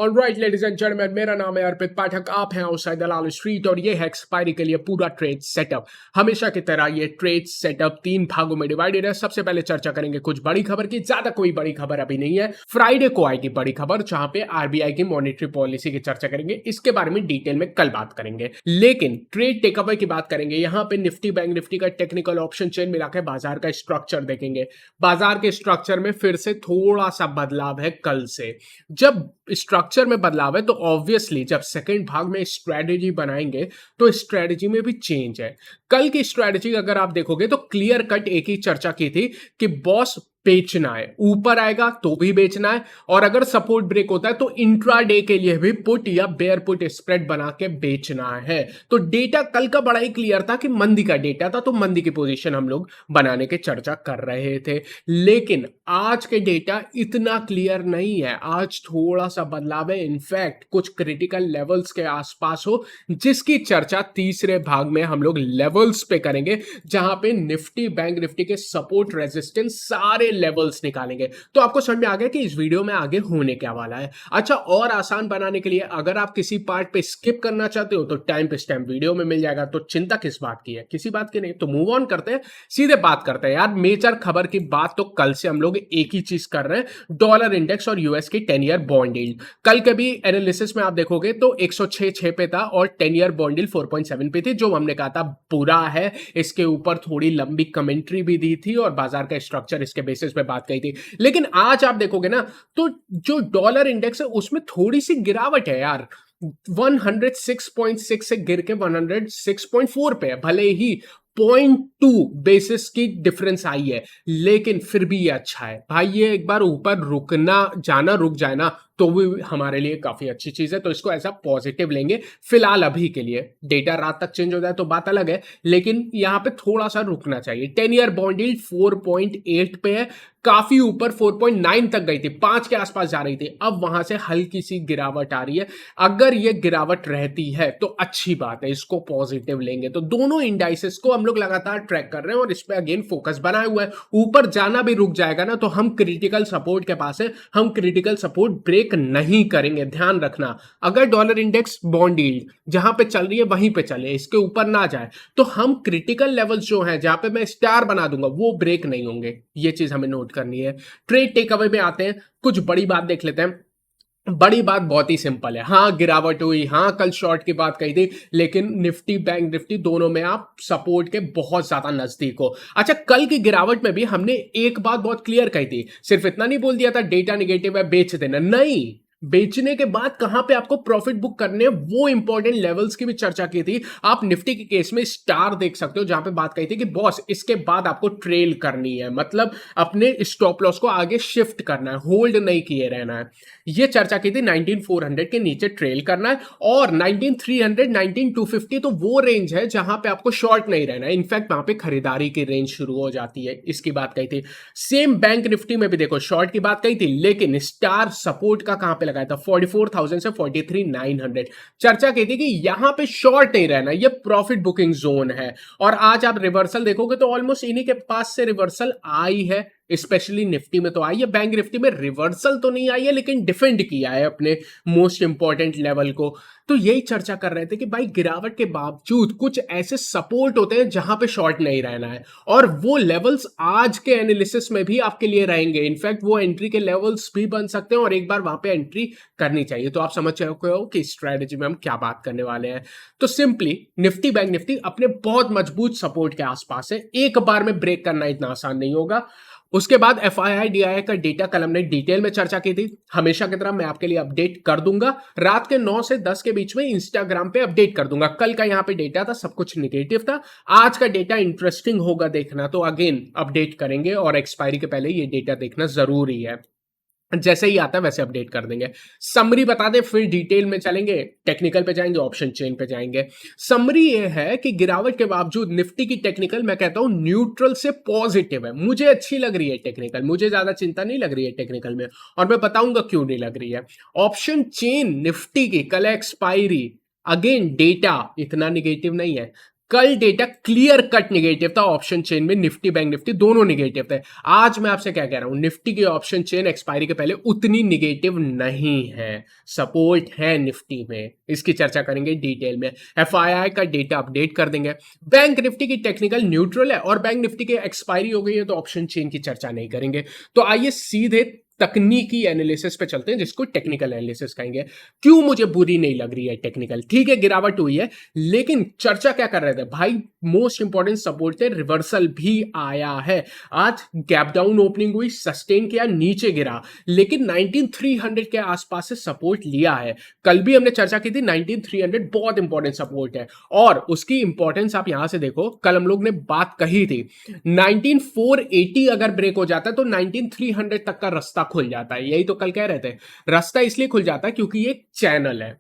Alright ladies and gentleman, मेरा नाम है अर्पित पाठक। आप हैं आउटसाइड दलाल स्ट्रीट और ये है एक्सपायरी के लिए पूरा ट्रेड सेटअप। हमेशा की तरह ये ट्रेड सेटअप 3 भागों में डिवाइडेड है। सबसे पहले चर्चा करेंगे कुछ बड़ी खबर की। ज्यादा कोई बड़ी खबर अभी नहीं है, फ्राइडे को आएगी बड़ी खबर, जहां पे आरबीआई की मॉनेटरी पॉलिसी की चर्चा करेंगे। इसके बारे में डिटेल में कल बात करेंगे, लेकिन ट्रेड टेकअवे की बात करेंगे। यहाँ पे निफ्टी बैंक निफ्टी का टेक्निकल ऑप्शन चेन मिला के बाजार का स्ट्रक्चर देखेंगे। बाजार के स्ट्रक्चर में फिर से थोड़ा सा बदलाव है कल से। जब स्ट्रक्चर में बदलाव है तो ऑब्वियसली जब सेकंड भाग में स्ट्रेटेजी बनाएंगे तो स्ट्रेटेजी में भी चेंज है। कल की स्ट्रेटेजी अगर आप देखोगे तो क्लियर कट एक ही चर्चा की थी कि बॉस बेचना है, ऊपर आएगा तो भी बेचना है, और अगर सपोर्ट ब्रेक होता है तो इंट्राडे के लिए भी पुट या बेयर पुट स्प्रेड बना के बेचना है। तो डेटा कल का बड़ा ही क्लियर था कि मंदी का डेटा था, तो मंदी की पोजीशन हम लोग बनाने के चर्चा कर रहे थे। लेकिन आज के डेटा इतना क्लियर नहीं है, आज थोड़ा सा बदलाव है। इनफैक्ट कुछ क्रिटिकल लेवल्स के आसपास हो, जिसकी चर्चा तीसरे भाग में हम लोग लेवल्स पे करेंगे, जहां पे निफ्टी बैंक निफ्टी के सपोर्ट रेजिस्टेंस सारे लेवल्स निकालेंगे। तो आपको समझ में आ गया कि इस वीडियो में आगे होने क्या वाला है। अच्छा, और आसान बनाने के लिए अगर आप किसी पार्ट पे स्किप करना चाहते हो तो टाइम पे स्टैम्प वीडियो में मिल जाएगा। तो चिंता किस बात की है, किसी बात की नहीं। तो मूव ऑन करते हैं, सीधे बात करते हैं यार। मेजर खबर की बात तो कल से हम लोग एक ही चीज कर रहे हैं, डॉलर इंडेक्स और यूएस की 10 ईयर बॉन्ड यील्ड। कल के भी एनालिसिस में आप देखोगे तो 106.6 पे था और 10 ईयर बॉन्ड यील्ड 4.7 पे थी, जो हमने कहा था बुरा है। इसके ऊपर थोड़ी लंबी कमेंट्री भी दी थी और बाजार का स्ट्रक्चर इसके बेसिस पे बात कही थी। लेकिन आज आप देखोगे ना तो जो डॉलर इंडेक्स है उसमें थोड़ी सी गिरावट है यार। 106.6 से गिर के 106.4 पे है। भले ही 0.2 बेसिस की डिफरेंस आई है, लेकिन फिर भी ये अच्छा है भाई। ये एक बार ऊपर रुकना जाना रुक जाए ना तो भी हमारे लिए काफी अच्छी चीज है। तो इसको ऐसा पॉजिटिव लेंगे फिलहाल। अभी के लिए डेटा रात तक चेंज हो जाए तो बात अलग है, लेकिन यहां पे थोड़ा सा रुकना चाहिए। 10 ईयर बॉन्ड यील्ड 4.8 पे है, काफी ऊपर 4.9 तक गई थी, 5 के आसपास जा रही थी। अब वहां से हल्की सी गिरावट आ रही है। अगर ये गिरावट रहती है तो अच्छी बात है, इसको पॉजिटिव लेंगे। तो दोनों इंडाइसेस को हम लोग लगातार ट्रैक कर रहे हैं और इस पे अगेन फोकस बनाए हुआ है। ऊपर जाना भी रुक जाएगा ना तो हम क्रिटिकल सपोर्ट के पास है, हम क्रिटिकल सपोर्ट ब्रेक नहीं करेंगे। ध्यान रखना, अगर डॉलर इंडेक्स बॉन्ड यील्ड जहां पे चल रही है वहीं पे चले, इसके ऊपर ना जाए, तो हम क्रिटिकल लेवल्स जो हैं जहां पे मैं स्टार बना दूंगा वो ब्रेक नहीं होंगे। ये चीज हमें नोट करनी है। ट्रेड टेक अवे में आते हैं, कुछ बड़ी बात देख लेते हैं। बड़ी बात बहुत ही सिंपल है। हाँ, गिरावट हुई, हाँ कल शॉर्ट की बात कही थी, लेकिन निफ्टी बैंक निफ्टी दोनों में आप सपोर्ट के बहुत ज्यादा नजदीक हो। अच्छा, कल की गिरावट में भी हमने एक बात बहुत क्लियर कही थी, सिर्फ इतना नहीं बोल दिया था डेटा निगेटिव है बेच देना, नहीं। बेचने के बाद कहां पे आपको प्रॉफिट बुक करने वो इंपॉर्टेंट लेवल्स की भी चर्चा की थी। आप निफ्टी के केस में स्टार देख सकते हो, जहां पे बात कही थी कि बॉस इसके बाद आपको ट्रेल करनी है, मतलब अपने स्टॉप लॉस को आगे शिफ्ट करना है, होल्ड नहीं किए रहना है। ये चर्चा की थी 19400 के नीचे ट्रेल करना है, और 19300 19250 तो वो रेंज है जहां पे आपको शॉर्ट नहीं रहना है। इनफैक्ट वहां पे खरीदारी की रेंज शुरू हो जाती है, इसकी बात कही थी। सेम बैंक निफ्टी में भी देखो शॉर्ट की बात कही थी, लेकिन स्टार सपोर्ट का कहां पे लगाया था, 44,000 से 43,900। चर्चा की थी कि यहां पे शॉर्ट नहीं रहना, ये प्रॉफिट बुकिंग जोन है। और आज आप रिवर्सल देखोगे तो ऑलमोस्ट इन्हीं के पास से रिवर्सल आई है, स्पेशली निफ्टी में तो आई है। बैंक निफ्टी में रिवर्सल तो नहीं आई है, लेकिन डिफेंड किया है अपने मोस्ट इंपॉर्टेंट लेवल को। तो यही चर्चा कर रहे थे कि भाई गिरावट के बावजूद कुछ ऐसे सपोर्ट होते हैं जहां पे शॉर्ट नहीं रहना है, और वो लेवल्स आज के एनालिसिस में भी आपके लिए रहेंगे। इनफैक्ट वो एंट्री के लेवल्स भी बन सकते हैं और एक बार वहां पे एंट्री करनी चाहिए। तो आप समझ चुके हो कि स्ट्रेटेजी में हम क्या बात करने वाले हैं। तो सिंपली निफ्टी बैंक निफ्टी अपने बहुत मजबूत सपोर्ट के आसपास है, एक बार में ब्रेक करना इतना आसान नहीं होगा। उसके बाद एफआईआई डीआईआई का डेटा कल हमने डिटेल में चर्चा की थी। हमेशा की तरह मैं आपके लिए अपडेट कर दूंगा, रात के 9 से 10 के बीच में इंस्टाग्राम पे अपडेट कर दूंगा। कल का यहाँ पे डेटा था, सब कुछ निगेटिव था। आज का डेटा इंटरेस्टिंग होगा देखना, तो अगेन अपडेट करेंगे और एक्सपायरी के पहले ये डेटा देखना जरूरी है। जैसे ही आता है वैसे अपडेट कर देंगे। समरी बता दे, फिर डिटेल में चलेंगे, टेक्निकल पे जाएंगे, ऑप्शन चेन पे जाएंगे। समरी ये है कि गिरावट के बावजूद निफ्टी की टेक्निकल मैं कहता हूं न्यूट्रल से पॉजिटिव है। मुझे अच्छी लग रही है टेक्निकल, मुझे ज्यादा चिंता नहीं लग रही है टेक्निकल में, और मैं बताऊंगा क्यों नहीं लग रही है। ऑप्शन चेन निफ्टी की कल एक्सपायरी, अगेन डेटा इतना निगेटिव नहीं है। कल डेटा क्लियर कट निगेटिव था, ऑप्शन चेन में निफ्टी बैंक निफ्टी दोनों निगेटिव थे। आज मैं आपसे क्या कह रहा हूं, निफ्टी की ऑप्शन चेन एक्सपायरी के पहले उतनी निगेटिव नहीं है, सपोर्ट है निफ्टी में, इसकी चर्चा करेंगे डिटेल में। एफआईआई का डेटा अपडेट कर देंगे। बैंक निफ्टी की टेक्निकल न्यूट्रल है और बैंक निफ्टी की एक्सपायरी हो गई है, तो ऑप्शन चेन की चर्चा नहीं करेंगे। तो आइए सीधे तकनीकी एनालिसिस पे चलते हैं, जिसको टेक्निकल एनालिसिस कहेंगे। क्यों मुझे बुरी नहीं लग रही है टेक्निकल, ठीक है गिरावट हुई है, लेकिन चर्चा क्या कर रहे थे भाई, मोस्ट इंपॉर्टेंट सपोर्ट थे, रिवर्सल भी आया है। आज गैप डाउन ओपनिंग हुई, सस्टेन किया, नीचे गिरा, लेकिन 19300 के आसपास से सपोर्ट लिया है। कल भी हमने चर्चा की थी, 19300 बहुत इंपॉर्टेंट सपोर्ट है, और उसकी इंपॉर्टेंस आप यहां से देखो, कल हम लोग ने बात कही थी 19480 अगर ब्रेक हो जाता है तो 19300 तक का रास्ता खुल जाता है। यही तो कल कह रहे थे, रास्ता इसलिए खुल जाता है क्योंकि ये चैनल है।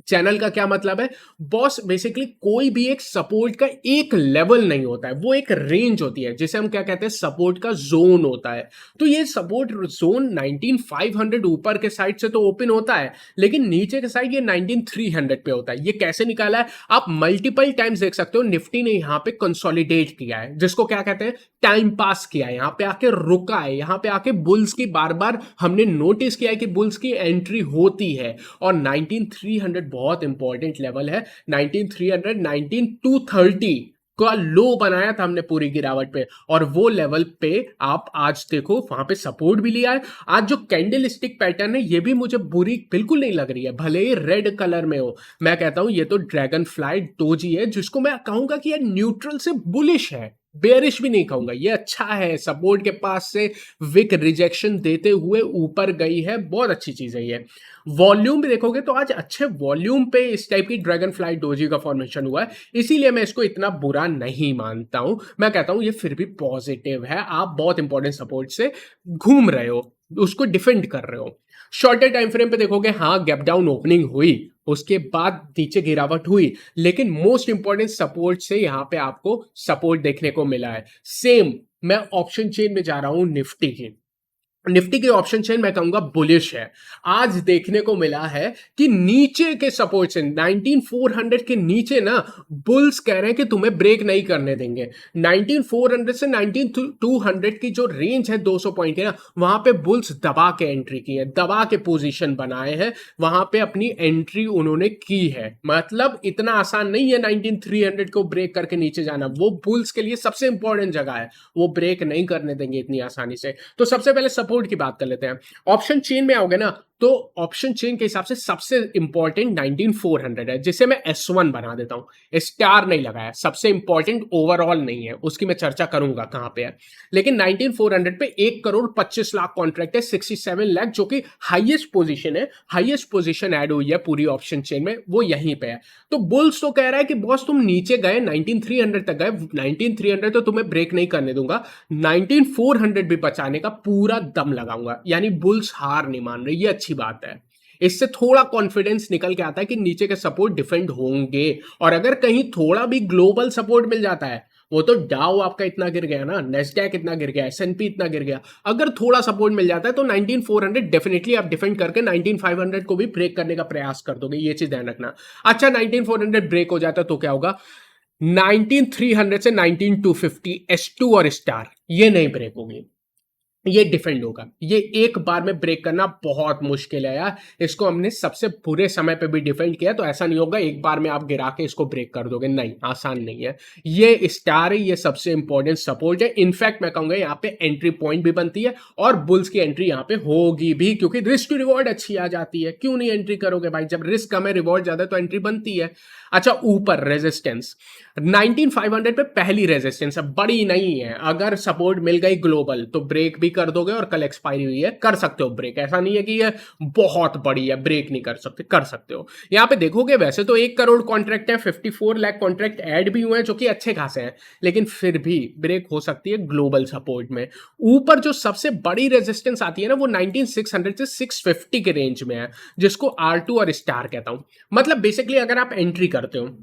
चैनल का क्या मतलब है बॉस, बेसिकली कोई भी एक सपोर्ट का एक लेवल नहीं होता है, वो एक रेंज होती है, जिसे हम क्या कहते हैं, सपोर्ट का जोन होता है। तो ये सपोर्ट जोन 19500 ऊपर के साइड से तो ओपन होता है, लेकिन नीचे के साइड ये 19300 पे होता है। ये कैसे निकाला है, आप मल्टीपल टाइम्स देख सकते हो, निफ्टी ने यहां पे कंसोलिडेट किया है, जिसको क्या कहते हैं, टाइम पास किया है, यहां पे आके रुका है, यहां पे आके बुल्स की बार बार हमने नोटिस किया है कि बुल्स की एंट्री होती है। और 19300 बहुत इंपॉर्टेंट लेवल है, 19300 19230 का लो बनाया था हमने पूरी गिरावट पे, और वो लेवल पे आप आज देखो वहां पे सपोर्ट भी लिया है। आज जो कैंडल स्टिक पैटर्न है ये भी मुझे बुरी बिल्कुल नहीं लग रही है, भले ही रेड कलर में हो। मैं कहता हूं ये तो ड्रैगन फ्लाई डोजी है, जिसको मैं कहूंगा कि ये न्यूट्रल से बुलिश है, बेयरिश भी नहीं कहूंगा, ये अच्छा है। सपोर्ट के पास से विक रिजेक्शन देते हुए ऊपर गई है, बहुत अच्छी चीज है ये। वॉल्यूम भी देखोगे तो आज अच्छे वॉल्यूम पे इस टाइप की ड्रैगन फ्लाई डोजी का फॉर्मेशन हुआ है, इसीलिए मैं इसको इतना बुरा नहीं मानता हूं। मैं कहता हूं ये फिर भी पॉजिटिव है, आप बहुत इंपॉर्टेंट सपोर्ट से घूम रहे हो, उसको डिफेंड कर रहे हो। शॉर्टर टाइम फ्रेम पे देखोगे, हाँ गैप डाउन ओपनिंग हुई, उसके बाद नीचे गिरावट हुई, लेकिन मोस्ट इंपॉर्टेंट सपोर्ट से यहां पे आपको सपोर्ट देखने को मिला है। सेम मैं ऑप्शन चेन में जा रहा हूं, निफ्टी की, निफ्टी की ऑप्शन चेन मैं कहूंगा बुलिश है। आज देखने को मिला है कि नीचे के सपोर्ट से 19400 के नीचे ना बुल्स कह रहे हैं कि तुम्हें ब्रेक नहीं करने देंगे। 19400 से 19200 की जो रेंज है 200 पॉइंट है ना, वहां पे बुल्स दबा के एंट्री की है, दबा के पोजीशन बनाए हैं, वहां पे अपनी एंट्री उन्होंने की है। मतलब इतना आसान नहीं है 19300 को ब्रेक करके नीचे जाना, वो बुल्स के लिए सबसे इंपॉर्टेंट जगह है, वो ब्रेक नहीं करने देंगे इतनी आसानी से। तो सबसे पहले सपोर्ट की बात कर लेते हैं। ऑप्शन चेन में आओगे ना, तो ऑप्शन चेन के हिसाब से सबसे इंपॉर्टेंट 19400 है, जिसे मैं S1 बना देता हूं, स्टार नहीं लगाया, सबसे इंपॉर्टेंट ओवरऑल नहीं है, उसकी मैं चर्चा करूंगा कहां पे है। लेकिन 19400 पे 1,25,00,000 कॉन्ट्रैक्ट है, 67 लाख, जो कि हाईएस्ट पोजीशन है, हाईएस्ट पोजीशन ऐड हुई है पूरी ऑप्शन चेन में, वो यहीं पे है। तो बुल्स तो कह रहा है कि बॉस तुम नीचे गए 19300 तक गए, 19300 तो तुम्हें ब्रेक नहीं करने दूंगा, 19400 भी बचाने का पूरा दम लगाऊंगा। यानी बुल्स हार नहीं मान रहे, ये अच्छी बात है। इससे थोड़ा कॉन्फिडेंस निकल के आता है कि नीचे के सपोर्ट डिफेंड होंगे, और अगर कहीं थोड़ा भी ग्लोबल सपोर्ट मिल जाता है, वो तो डाउ आपका इतना गिर गया ना, नेस्डैक इतना गिर गया, एसएनपी इतना गिर गया, अगर थोड़ा सपोर्ट मिल जाता है तो 19400 डेफिनेटली आप डिफेंड करके 19500 को भी ब्रेक करने का प्रयास कर दोगे, ये चीज ध्यान रखना। अच्छा 19400 ब्रेक हो जाता है तो क्या होगा, 19300 से 19250 S2 और स्टार ये नहीं ब्रेक होगी, ये डिफेंड होगा। ये एक बार में ब्रेक करना बहुत मुश्किल है यार, इसको हमने सबसे बुरे समय पे भी डिफेंड किया, तो ऐसा नहीं होगा एक बार में आप गिरा के इसको ब्रेक कर दोगे, नहीं, आसान नहीं है। ये स्टार है, ये सबसे इंपॉर्टेंट सपोर्ट है। इनफैक्ट मैं कहूंगा यहाँ पे एंट्री पॉइंट भी बनती है, और बुल्स की एंट्री यहाँ पे होगी भी, क्योंकि रिस्क टू रिवॉर्ड अच्छी आ जाती है। क्यों नहीं एंट्री करोगे भाई, जब रिस्क कम है रिवॉर्ड ज्यादा है तो एंट्री बनती है। अच्छा ऊपर रेजिस्टेंस 19500 पे पहली रेजिस्टेंस है, बड़ी नहीं है, अगर सपोर्ट मिल गई ग्लोबल तो ब्रेक भी कर दोगे, और कल एक्सपायरी हुई है, कर सकते हो ब्रेक, ऐसा नहीं है कि ये बहुत बड़ी है ब्रेक नहीं कर सकते, कर सकते हो। यहां पे देखोगे वैसे तो 1 करोड़ कॉन्ट्रैक्ट है, 54 लाख कॉन्ट्रैक्ट ऐड भी हुए हैं, जो कि अच्छे खासे हैं, लेकिन फिर भी ब्रेक हो सकती है ग्लोबल सपोर्ट में। ऊपर जो सबसे बड़ी रेजिस्टेंस आती है ना, वो 19600 से 650 के रेंज में है, जिसको R2 और स्टार कहता हूं। मतलब बेसिकली अगर आप एंट्री करते हो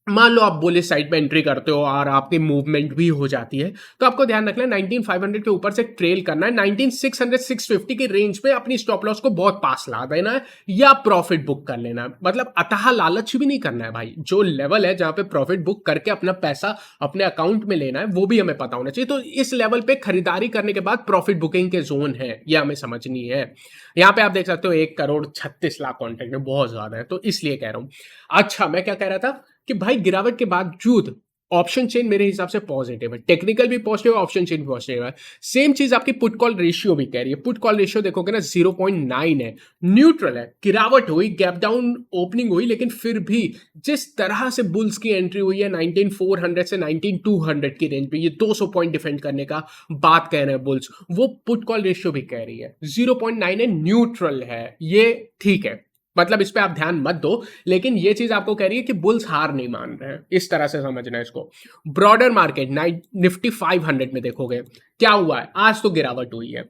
मान लो आप बुलिश साइड पे एंट्री करते हो और आपकी मूवमेंट भी हो जाती है, तो आपको ध्यान रखना है 19500 के ऊपर से ट्रेल करना है, 19600 650 की रेंज पे अपनी स्टॉप लॉस को बहुत पास ला देना है या प्रॉफिट बुक कर लेना है। मतलब अतः लालच भी नहीं करना है भाई, जो लेवल है जहां पे प्रॉफिट बुक करके अपना पैसा अपने अकाउंट में लेना है वो भी हमें पता होना चाहिए। तो इस लेवल पे खरीदारी करने के बाद प्रॉफिट बुकिंग के जोन है, ये हमें समझनी है। यहाँ पे आप देख सकते हो 1 करोड़ 36 लाख कॉन्ट्रैक्ट में बहुत ज्यादा है, तो इसलिए कह रहा हूं। अच्छा, मैं क्या कह रहा था कि भाई गिरावट के बावजूद ऑप्शन चेन मेरे हिसाब से पॉजिटिव है, टेक्निकल भी पॉजिटिव है, ऑप्शन चेन भी पॉजिटिव है। सेम चीज आपकी पुट कॉल रेशियो भी कह रही है। पुट कॉल रेशियो देखोगे ना 0.9 है, न्यूट्रल है। गिरावट हुई, गैप डाउन ओपनिंग हुई, लेकिन फिर भी जिस तरह से बुल्स की एंट्री हुई है 19400 से 19200 की रेंज पे, ये 200 पॉइंट डिफेंड करने का बात कह रहे हैं बुल्स, वो पुट कॉल रेशियो भी कह रही है। 0.9 है, न्यूट्रल है, ये ठीक है। मतलब इस पे आप ध्यान मत दो, लेकिन ये चीज आपको कह रही है कि बुल्स हार नहीं मान रहे हैं, इस तरह से समझना है इसको। ब्रॉडर मार्केट निफ्टी 500 में देखोगे क्या हुआ है, आज तो गिरावट हुई है।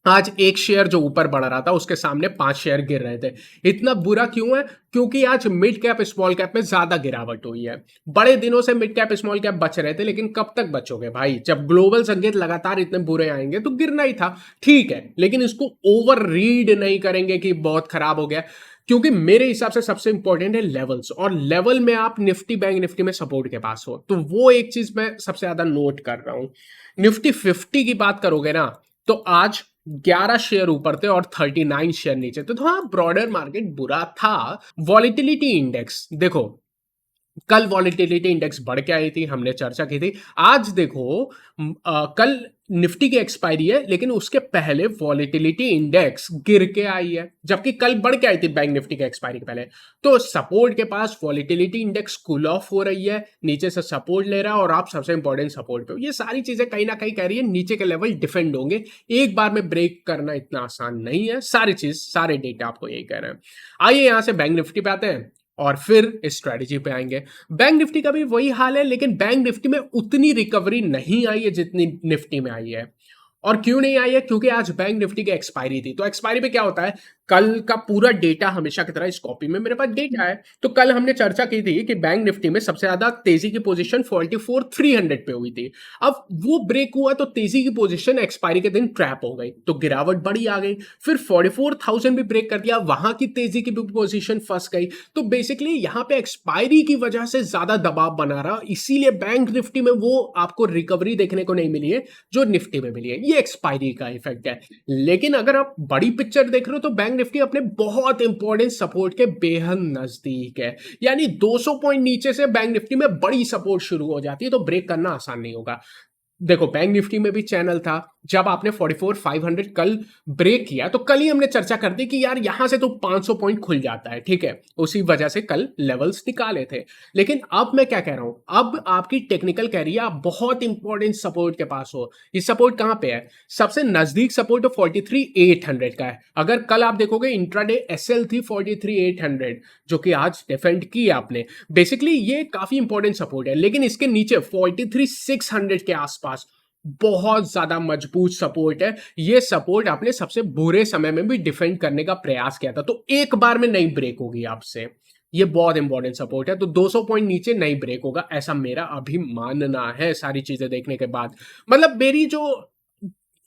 आज एक शेयर जो ऊपर बढ़ रहा था उसके सामने 5 शेयर गिर रहे थे। इतना बुरा क्यों है? क्योंकि आज मिड कैप स्मॉल कैप में ज्यादा गिरावट हुई है। बड़े दिनों से मिड कैप स्मॉल कैप बच रहे थे, लेकिन कब तक बचोगे भाई? जब ग्लोबल संकेत लगातार इतने बुरे आएंगे तो गिरना ही था। ठीक है, लेकिन इसको ओवर रीड नहीं करेंगे कि बहुत खराब हो गया, क्योंकि मेरे हिसाब से सबसे इंपॉर्टेंट है लेवल्स, और लेवल में आप निफ्टी बैंक निफ्टी में सपोर्ट के पास हो, तो वो एक चीज मैं सबसे ज्यादा नोट कर रहा हूं। निफ्टी 50 की बात करोगे ना, तो आज 11 शेयर ऊपर थे और 39 शेयर नीचे थे, तो हाँ ब्रॉडर मार्केट बुरा था। वॉलिटिलिटी इंडेक्स देखो, कल वॉलिटिलिटी इंडेक्स बढ़ के आई थी, हमने चर्चा की थी। आज देखो, कल निफ्टी की एक्सपायरी है, लेकिन उसके पहले वॉलिटिलिटी इंडेक्स गिर के आई है, जबकि कल बढ़ के आई थी बैंक निफ्टी के एक्सपायरी के पहले। तो सपोर्ट के पास वॉलिटिलिटी इंडेक्स कूल ऑफ हो रही है, नीचे से सपोर्ट ले रहा है और आप सबसे इंपॉर्टेंट सपोर्ट पे हो। ये सारी चीजें कहीं ना कहीं कह रही है नीचे के लेवल डिफेंड होंगे, एक बार में ब्रेक करना इतना आसान नहीं है। सारी चीज, सारे डेटा आपको यही कह रहे हैं। आइए यहां से बैंक निफ्टी पे आते हैं और फिर स्ट्रेटजी पे आएंगे। बैंक निफ्टी का भी वही हाल है, लेकिन बैंक निफ्टी में उतनी रिकवरी नहीं आई है जितनी निफ्टी में आई है। और क्यों नहीं आई है? क्योंकि आज बैंक निफ्टी की एक्सपायरी थी। तो एक्सपायरी पे क्या होता है, कल का पूरा डेटा हमेशा की तरह इस कॉपी में मेरे पास डेटा है। तो कल हमने चर्चा की थी कि बैंक निफ्टी में सबसे ज्यादा तेजी की पोजीशन 44300 पे हुई थी। अब वो ब्रेक हुआ तो तेजी की पोजीशन एक्सपायरी के दिन ट्रैप हो गई, तो गिरावट बड़ी आ गई। फिर 44,000 भी ब्रेक कर दिया, वहां की तेजी की पोजीशन फंस गई। तो बेसिकली यहाँ पे एक्सपायरी की वजह से ज्यादा दबाव बना रहा, इसीलिए बैंक निफ्टी में वो आपको रिकवरी देखने को नहीं मिली है जो निफ्टी में मिली है। ये एक्सपायरी का इफेक्ट है। लेकिन अगर आप बड़ी पिक्चर देख रहे हो तो बैंक निफ्टी अपने बहुत इंपॉर्टेंट सपोर्ट के बेहद नजदीक है। यानी 200 पॉइंट नीचे से बैंक निफ्टी में बड़ी सपोर्ट शुरू हो जाती है, तो ब्रेक करना आसान नहीं होगा। देखो, बैंक निफ्टी में भी चैनल था। जब आपने 44,500 कल ब्रेक किया, तो कल ही हमने चर्चा कर दी कि यार यहां से तो 500 पॉइंट खुल जाता है, ठीक है, उसी वजह से कल लेवल्स निकाले थे। लेकिन अब मैं क्या कह रहा हूं, अब आपकी टेक्निकल कह रही है आप बहुत इंपॉर्टेंट सपोर्ट के पास हो। ये सपोर्ट कहां पे है? सबसे नजदीक सपोर्ट तो 43,800 का है। अगर कल आप देखोगे इंट्राडे एसएल थी 43,800, जो कि आज डिफेंड की आपने। बेसिकली ये काफी इंपॉर्टेंट सपोर्ट है, लेकिन इसके नीचे 43,600 के आसपास बहुत ज्यादा मजबूत सपोर्ट है। ये सपोर्ट आपने सबसे बुरे समय में भी डिफेंड करने का प्रयास किया था, तो एक बार में नहीं ब्रेक होगी आपसे। ये बहुत इंपॉर्टेंट सपोर्ट है, तो 200 पॉइंट नीचे नहीं ब्रेक होगा, ऐसा मेरा अभी मानना है सारी चीजें देखने के बाद। मतलब मेरी जो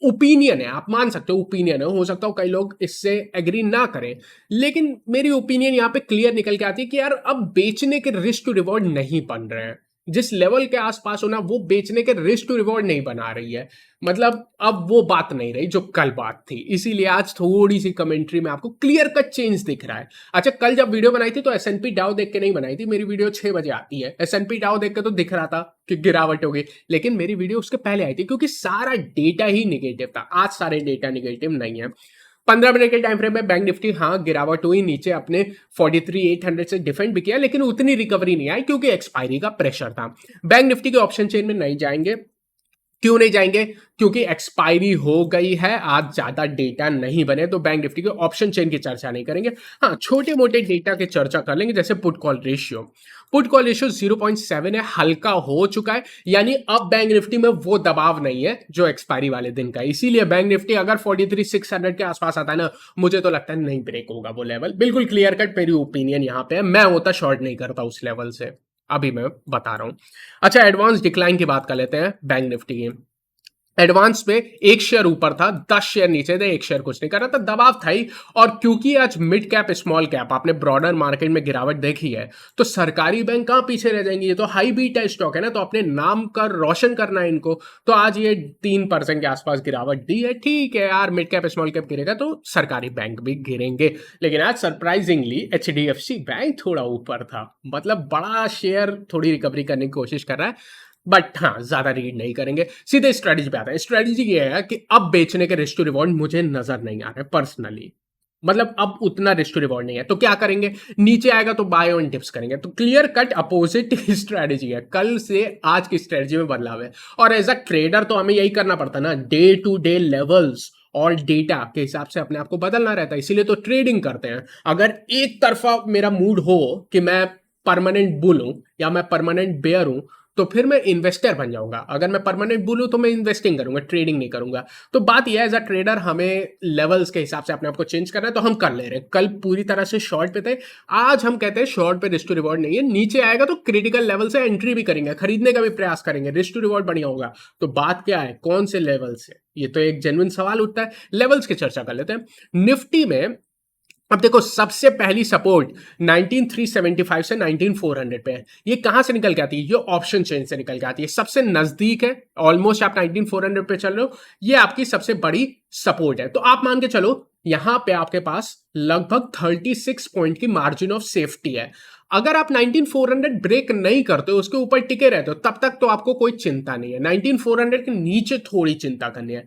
ओपिनियन है, आप मान सकते हो ओपिनियन है, हो सकता हो कई लोग इससे एग्री ना करें, लेकिन मेरी ओपिनियन यहाँ पे क्लियर निकल के आती है कि यार अब बेचने के रिस्क टू रिवॉर्ड नहीं बन रहे हैं। जिस लेवल के आसपास होना, वो बेचने के रिस्क टू रिवॉर्ड नहीं बना रही है। मतलब अब वो बात नहीं रही जो कल बात थी, इसीलिए आज थोड़ी सी कमेंट्री में आपको क्लियर कट चेंज दिख रहा है। अच्छा, कल जब वीडियो बनाई थी तो एसएनपी डाउ देख के नहीं बनाई थी, मेरी वीडियो 6 बजे आती है। एसएनपी डाउ देख के तो दिख रहा था कि गिरावट हो गई, लेकिन मेरी वीडियो उसके पहले आई थी क्योंकि सारा डेटा ही निगेटिव था। आज सारे डेटा निगेटिव नहीं है। 15 मिनट के टाइम फ्रेम में बैंक निफ्टी हाँ गिरावट हुई, नीचे अपने 43,800 से डिफेंड भी किया, लेकिन उतनी रिकवरी नहीं आई क्योंकि एक्सपायरी का प्रेशर था। बैंक निफ्टी के ऑप्शन चेन में नहीं जाएंगे। क्यों नहीं जाएंगे? क्योंकि एक्सपायरी हो गई है, आज ज्यादा डेटा नहीं बने, तो बैंक निफ्टी के ऑप्शन चेन की चर्चा नहीं करेंगे। हाँ, छोटे मोटे डेटा की चर्चा कर लेंगे, जैसे put call ratio. Put call ratio 0.7 है, हल्का हो चुका है, यानी अब बैंक निफ्टी में वो दबाव नहीं है जो एक्सपायरी वाले दिन का। इसीलिए बैंक निफ्टी अगर 43,600 के आसपास आता है ना, मुझे तो लगता है नहीं ब्रेक होगा वो लेवल। बिल्कुल क्लियर कट मेरी ओपिनियन यहाँ पे है, मैं होता शॉर्ट नहीं करता उस लेवल से। अभी मैं बता रहा हूँ। अच्छा, एडवांस डिक्लाइन की बात कर लेते हैं बैंक निफ्टी की। एडवांस में 1 शेयर ऊपर था, 10 शेयर नीचे थे, 1 शेयर कुछ नहीं कर रहा था, दबाव था ही। और क्योंकि आज मिड कैप स्मॉल कैप आपने ब्रॉडर मार्केट में गिरावट देखी है, तो सरकारी बैंक कहां पीछे रह जाएंगे? ये तो हाई बीटा स्टॉक है ना, तो अपने नाम का रोशन करना है इनको। तो आज ये 3% के आसपास गिरावट दी है। ठीक है यार, मिड कैप स्मॉल कैप गिरेगा तो सरकारी बैंक भी गिरेंगे। लेकिन आज सरप्राइजिंगली HDFC बैंक थोड़ा ऊपर था, मतलब बड़ा शेयर थोड़ी रिकवरी करने की कोशिश कर रहा है। बट हाँ, ज्यादा रीड नहीं करेंगे, सीधे स्ट्रेटजी पे आते हैं। स्ट्रेटजी ये है कि अब बेचने के रिस्क टू रिवॉर्ड मुझे नजर नहीं आ रहे पर्सनली। मतलब अब उतना रिस्क टू रिवॉर्ड नहीं है, तो क्या करेंगे? नीचे आएगा तो बाय ऑन टिप्स करेंगे। तो क्लियर कट अपोजिट स्ट्रेटजी है, कल से आज की स्ट्रेटजी में बदलाव है। और एज अ ट्रेडर तो हमें यही करना पड़ता ना, डे टू डे लेवल्स और डेटा के हिसाब से अपने आप को बदलना रहता है, इसीलिए तो ट्रेडिंग करते हैं। अगर एक तरफा मेरा मूड हो कि मैं परमानेंट बुल हूं या मैं परमानेंट बेयर हूं, तो फिर मैं इन्वेस्टर बन जाऊंगा। अगर मैं परमानेंट बुल हूं तो मैं इन्वेस्टिंग करूंगा, ट्रेडिंग नहीं करूंगा। तो बात यह है, एज अ ट्रेडर हमें लेवल्स के हिसाब से अपने आप को चेंज करना है, तो हम कर ले रहे हैं। कल पूरी तरह से शॉर्ट पे थे, आज हम कहते हैं शॉर्ट पे रिस्क टू रिवॉर्ड नहीं है। नीचे आएगा तो क्रिटिकल लेवल से एंट्री भी करेंगे, खरीदने का भी प्रयास करेंगे, रिस्क टू रिवॉर्ड बढ़िया होगा। तो बात क्या है, कौन से लेवल से? ये तो एक जेन्युइन सवाल उठता है। लेवल्स की चर्चा कर लेते हैं। निफ्टी में अब देखो, सबसे पहली सपोर्ट 19375 से 19400 पे है। ये कहां से निकल के आती है? ये ऑप्शन चेन से निकल के आती है, सबसे नजदीक है। ऑलमोस्ट आप 19400 पे चल रहे हो, ये आपकी सबसे बड़ी सपोर्ट है। तो आप मान के चलो, यहां पे आपके पास लगभग 36 पॉइंट की मार्जिन ऑफ सेफ्टी है। अगर आप 19400 ब्रेक नहीं करते हो, उसके ऊपर टिके रहते हो, तब तक तो आपको कोई चिंता नहीं है। 19400 के नीचे थोड़ी चिंता करनी है,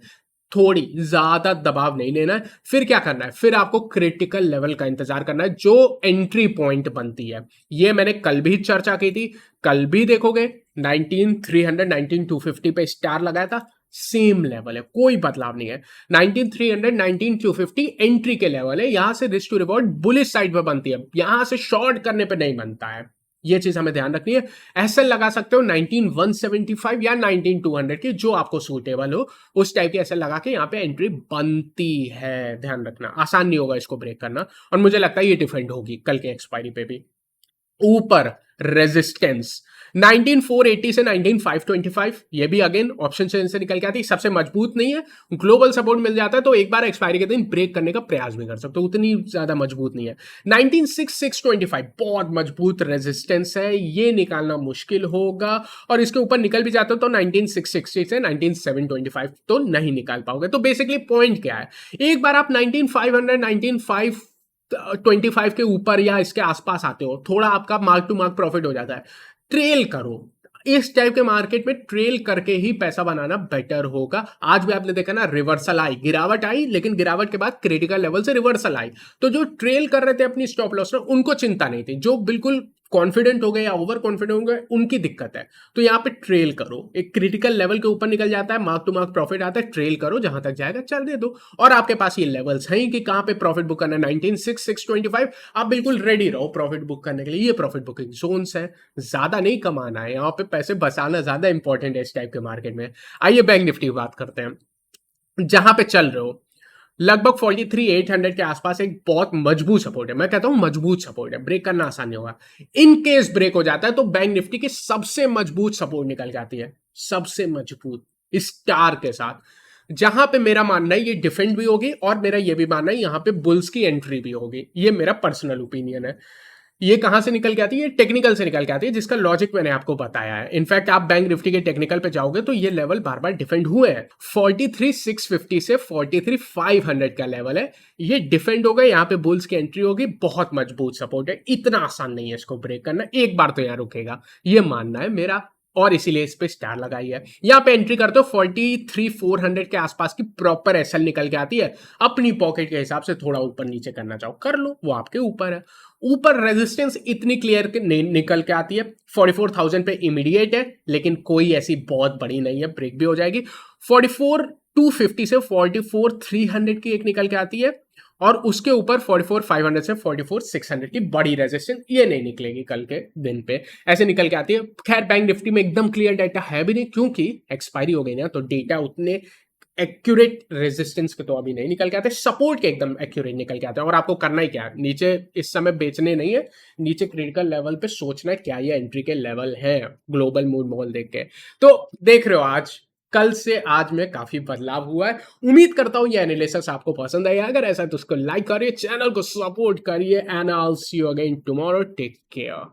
थोड़ी ज्यादा दबाव नहीं लेना है। फिर क्या करना है? फिर आपको क्रिटिकल लेवल का इंतजार करना है, जो एंट्री पॉइंट बनती है। ये मैंने कल भी चर्चा की थी, कल भी देखोगे 19300 19250 पे स्टार लगाया था, सेम लेवल है, कोई बदलाव नहीं है। 19300 19250 एंट्री के लेवल है, यहां से risk to reward bullish side पे बनती है, यहां से शॉर्ट करने पे नहीं बनता है। ये चीज हमें ध्यान रखनी है। एसएल लगा सकते हो 19175 या 19200 की, जो आपको सूटेबल हो उस टाइप की एसएल लगा के यहाँ पे एंट्री बनती है। ध्यान रखना, आसान नहीं होगा इसको ब्रेक करना, और मुझे लगता है ये डिफेंड होगी कल के एक्सपायरी पे भी। ऊपर रेजिस्टेंस 19480 से 19525, ये भी अगेन ऑप्शन चेन से निकल के आती है, सबसे मजबूत नहीं है। ग्लोबल सपोर्ट मिल जाता है तो एक बार एक्सपायरी के दिन ब्रेक करने का प्रयास भी कर सकते हो, उतनी ज्यादा मजबूत नहीं है। 196,625 बहुत मजबूत रेजिस्टेंस है, ये निकालना मुश्किल होगा। और इसके ऊपर निकल भी जाते हो तो 19660 से 19725 तो नहीं निकाल पाओगे। तो बेसिकली पॉइंट क्या है, एक बार आप 19500 19525 के ऊपर या इसके आसपास आते हो, थोड़ा आपका मार्क टू मार्क प्रॉफिट हो जाता है। ट्रेल करो, इस टाइप के मार्केट में ट्रेल करके ही पैसा बनाना बेटर होगा। आज भी आपने देखा ना, रिवर्सल आई, गिरावट आई, लेकिन गिरावट के बाद क्रिटिकल लेवल से रिवर्सल आई। तो जो ट्रेल कर रहे थे अपनी स्टॉप लॉस में, उनको चिंता नहीं थी। जो बिल्कुल कॉन्फिडेंट हो गए या ओवर कॉन्फिडेंट हो गए, उनकी दिक्कत है। तो यहाँ पे ट्रेल करो, एक क्रिटिकल लेवल के ऊपर निकल जाता है, मार्क टू मार्क प्रॉफिट आता है, ट्रेल करो, जहां तक जाएगा चल दे दो। और आपके पास ये लेवल्स हैं कि कहां पे प्रॉफिट बुक करना है, 196,625, आप बिल्कुल रेडी रहो प्रॉफिट बुक करने के लिए। ये प्रॉफिट बुकिंग जोन्स है, ज्यादा नहीं कमाना है यहाँ पे, पैसे बचाना ज्यादा इंपॉर्टेंट है इस टाइप के मार्केट में। आइए बैंक निफ्टी की बात करते हैं, जहां पे चल रहे हो लगभग 43,800 के आसपास एक बहुत मजबूत सपोर्ट है। मैं कहता हूं मजबूत सपोर्ट है, ब्रेक करना आसान नहीं होगा। इन केस ब्रेक हो जाता है तो बैंक निफ्टी की सबसे मजबूत सपोर्ट निकल जाती है, सबसे मजबूत स्टार के साथ। जहां पे मेरा मानना है ये डिफेंड भी होगी, और मेरा ये भी मानना है यहां पे बुल्स की एंट्री भी होगी। ये मेरा पर्सनल ओपिनियन है। ये कहां से निकल के आती है? ये टेक्निकल से निकल के आती है, जिसका लॉजिक मैंने आपको बताया है। इनफैक्ट आप बैंक निफ्टी के टेक्निकल पे जाओगे तो ये लेवल बार बार डिफेंड हुए हैं। 43,650 से 43,500 का लेवल है, ये डिफेंड हो गए। यहाँ पे बुल्स की एंट्री होगी, बहुत मजबूत सपोर्ट है, इतना आसान नहीं है इसको ब्रेक करना, एक बार तो यहाँ रुकेगा, ये मानना है मेरा। और इसीलिए इस पे स्टार लगाई है। यहाँ पे एंट्री करते हो 43,400 के आसपास की प्रॉपर एसएल निकल के आती है। अपनी पॉकेट के हिसाब से थोड़ा ऊपर नीचे करना चाहो कर लो, वो आपके ऊपर है। ऊपर रेजिस्टेंस इतनी क्लियर निकल के आती है, 44,000 पे इमीडिएट है, लेकिन कोई ऐसी बहुत बड़ी नहीं है, ब्रेक भी हो जाएगी। 44,250 से 44,300 की एक निकल के आती है, और उसके ऊपर 44,500 से 44,600 की बड़ी रेजिस्टेंस, ये नहीं निकलेगी कल के दिन पे, ऐसे निकल के आती है। खैर बैंक निफ्टी में एकदम क्लियर डेटा है भी नहीं, क्योंकि एक्सपायरी हो गई ना, तो डेटा उतने एक्यूरेट रेजिस्टेंस के तो अभी नहीं निकल के आते, सपोर्ट के एकदम एक्यूरेट निकल के आते हैं। और आपको करना ही क्या है, नीचे इस समय बेचने नहीं है, नीचे क्रिटिकल लेवल पे सोचना है क्या ये एंट्री के लेवल है ग्लोबल मूड मॉल देख के। तो देख रहे हो आज कल से आज में काफी बदलाव हुआ है। उम्मीद करता हूँ ये एनालिसिस आपको पसंद आया, अगर ऐसा है तो उसको लाइक करिए, चैनल को सपोर्ट करिए, and I will see you again tomorrow, take care.